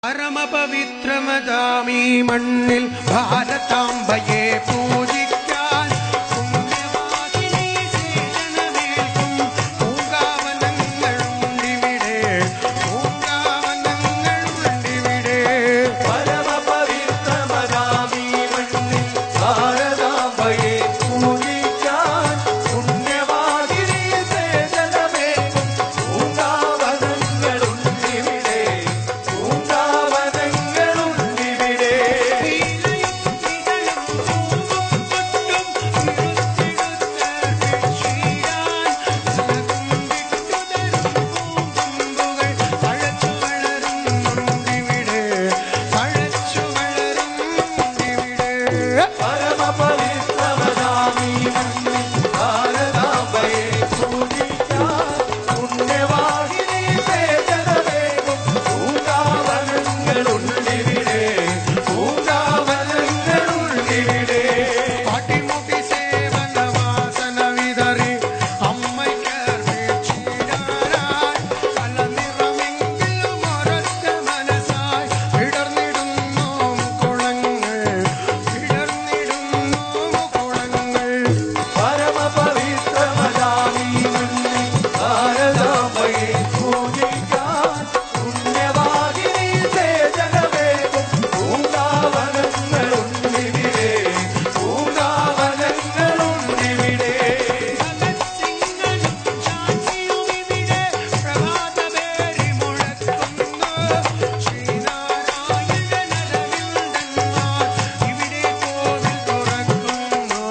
പരമപവിത്രമതാമീ മണ്ണിൽ ഭാരതാംബയെ പൂജിക്കാൻ പുണ്യവാസിനി സേവനമേൽക്കും പൂങ്കാവനങ്ങളുണ്ടിവിടെ, പൂങ്കാവനങ്ങളുണ്ടിവിടെ. പരമപവിത്രമതാമീ മണ്ണിൽ ഭാരതാംബയെ പൂജിക്കാൻ പുണ്യവാസിനി സേവനമേൽക്കും പൂങ്കാവനങ്ങളുണ്ടിവിടെ, പൂങ്കാവനങ്ങളുണ്ടിവിടെ. പരമപവിത്രമതാമീ മണ്ണിൽ ഭാരതാംബയെ പൂജിക്കാൻ പുണ്യവാഹിനി സേവനമേകും പൂങ്കാവനങ്ങളുണ്ടിവിടെ, പൂങ്കാവനങ്ങളുണ്ടിവിടെ. പാട്ടിമുട്ടി സേവനവാസന വിതറി അമ്മയ്ക്കർപ്പിച്ചിടാനായി പല നിറമെങ്കിലും ഒരൊറ്റ മനസ്സായി വിടർന്നിടുന്നു കുളങ്ങൾ, വിടർന്നിടുന്നു കുളങ്ങൾ. പരമപവിത്രമതാമീ മണ്ണിൽ ഭാരതാംബയെ പൂജിക്കാൻ പുണ്യവാഹിനി സേവനമേകും പൂങ്കാവനങ്ങളുണ്ടിവിടെ, പൂങ്കാവനങ്ങളുണ്ടിവിടെ. ഭഗത്സിംഗനും ഝാൻസിയുമിവിടെ പ്രഭാതഭേരി മുഴക്കുന്നു. ശ്രീനാരായണനരവിന്ദന്മാർ ഇവിടെ കോവിൽ തുറക്കുന്നു,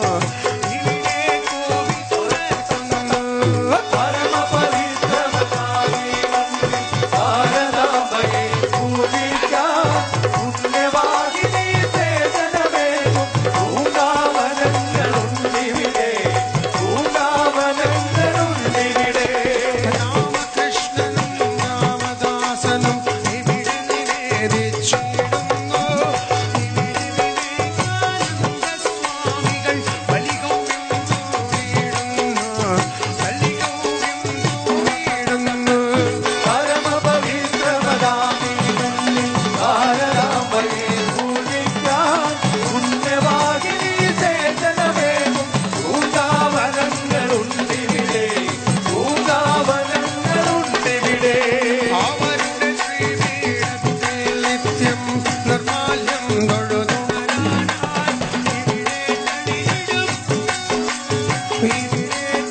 ഇവിടെ കോവിൽ തുറക്കുന്നു. പരമപവിത്രമതാമീ മണ്ണിൽ ഭാരതാംബയെ പൂജിക്കാൻ പുണ്യവാഹിനി സേവനമേകും പൂങ്കാവനങ്ങളുണ്ടിവിടെ, പൂങ്കാവനങ്ങളുണ്ടിവിടെ. രാമകൃഷ്ണനും രാമദാസനും ഇവിടെ നിവേദിച്ചിടുന്നു. ഇവിടെ വിവേകാനന്ദ സ്വാമികൾ ബലിഗൗര്യം തൂകിയിടുന്നു, ബലിഗൗര്യം തൂകിയിടുന്നു. പരമപവിത്രമതാമീ മണ്ണിൽ ഭാരതാംബയെ പൂജിക്കാൻ പുണ്യവാഹിനി സേവനമേകും പൂങ്കാവനങ്ങളുണ്ടിവിടെ, പൂങ്കാവനങ്ങളുണ്ടിവിടെ. അവരുടെ ശ്രീപീഠത്തിൽ നിത്യം നിർമാല്യം തൊഴുതുണരാനായി ഇവിടെ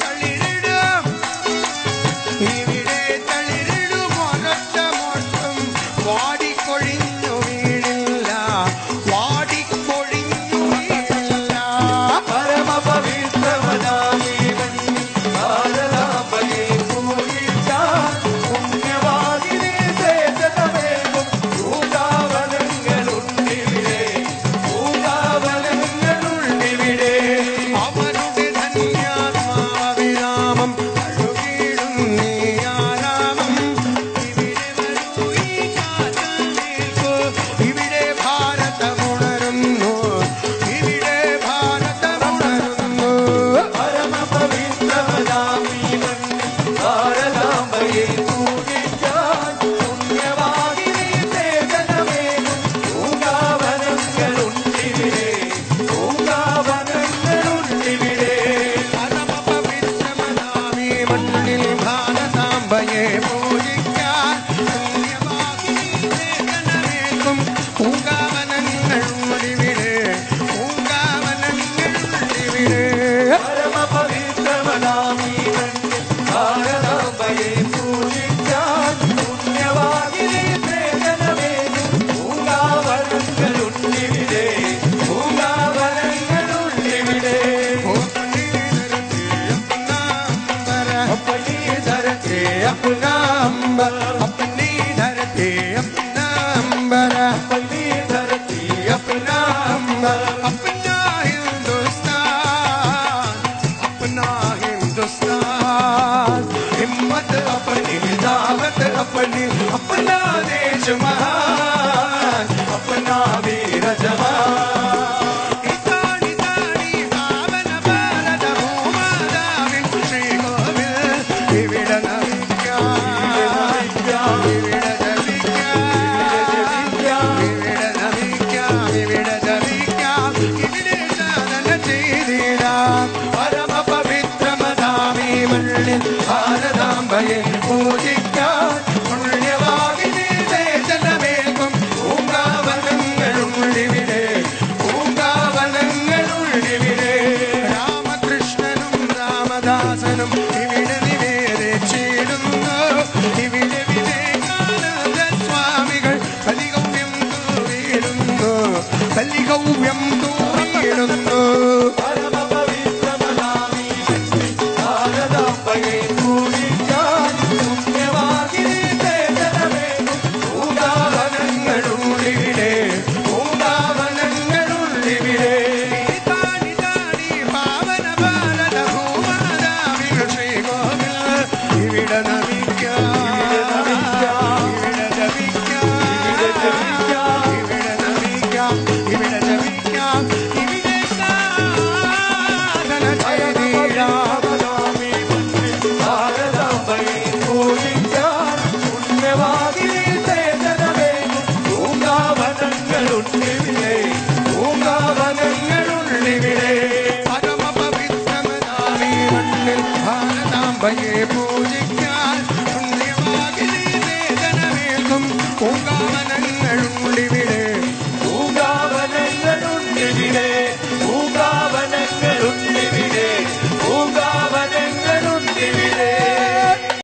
തളിരിടും, ഇവിടെ തളിരിടും ഒരൊറ്റ മോട്ടം വാടിക്കൊഴിഞ്ഞു വീഴില്ല, വാടിക്കൊഴിഞ്ഞു വീഴില്ല. പരമപവിത്രമതാമീ മണ്ണിൽ ഭാരതാംബയെ പൂജിക്കാൻ പുണ്യവാഹിനി സേവനമേകും പൂങ്കാവനങ്ങളുണ്ടിവിടെ, പൂങ്കാവനങ്ങളുണ്ടിവിടെ. അവരുടെ ധന്യാത്മാവിരാമം അഴുകിടുന്നേ ആരാമം. ഇവിടെ വരൂ ഈ കാറ്റൽ നിൽക്കൂ, ഇവിടെ ഭാരതമുണരുന്നു, ഇവിടെ ഭാരതമുണരുന്നു. പരമപവിത്രമതാമീ മണ്ണിൽ ഭാരതാംബയെ പൂജിക്കാൻ പുണ്യവാഹിനി സേവനമേകും പൂങ്കാവനങ്ങളുണ്ടിവിടെ, പൂങ്കാവനങ്ങളുണ്ടിവിടെ. പരമപവിത്രമതാമീ മണ്ണിൽ ഭാരതാംബയെ പൂജിക്കാൻ പുണ്യവാഹിനി സേവനമേൽക്കും പൂങ്കാവനങ്ങളുണ്ടിവിടെ, പൂങ്കാവനങ്ങളുണ്ടിവിടെ. പരമപവിത്രമതാമീ മണ്ണിൽ ഭാരതാംബയെ പൂജിക്കാൻ പുണ്യവാഹിനി സേവനമേകും പൂങ്കാവനങ്ങളുണ്ടിവിടെ, പൂങ്കാവനങ്ങളുണ്ടിവിടെ. अपनी धरती अपना अंबर, अपनी धरती अपना अंबर, अपनी ഭാരതാംബയെ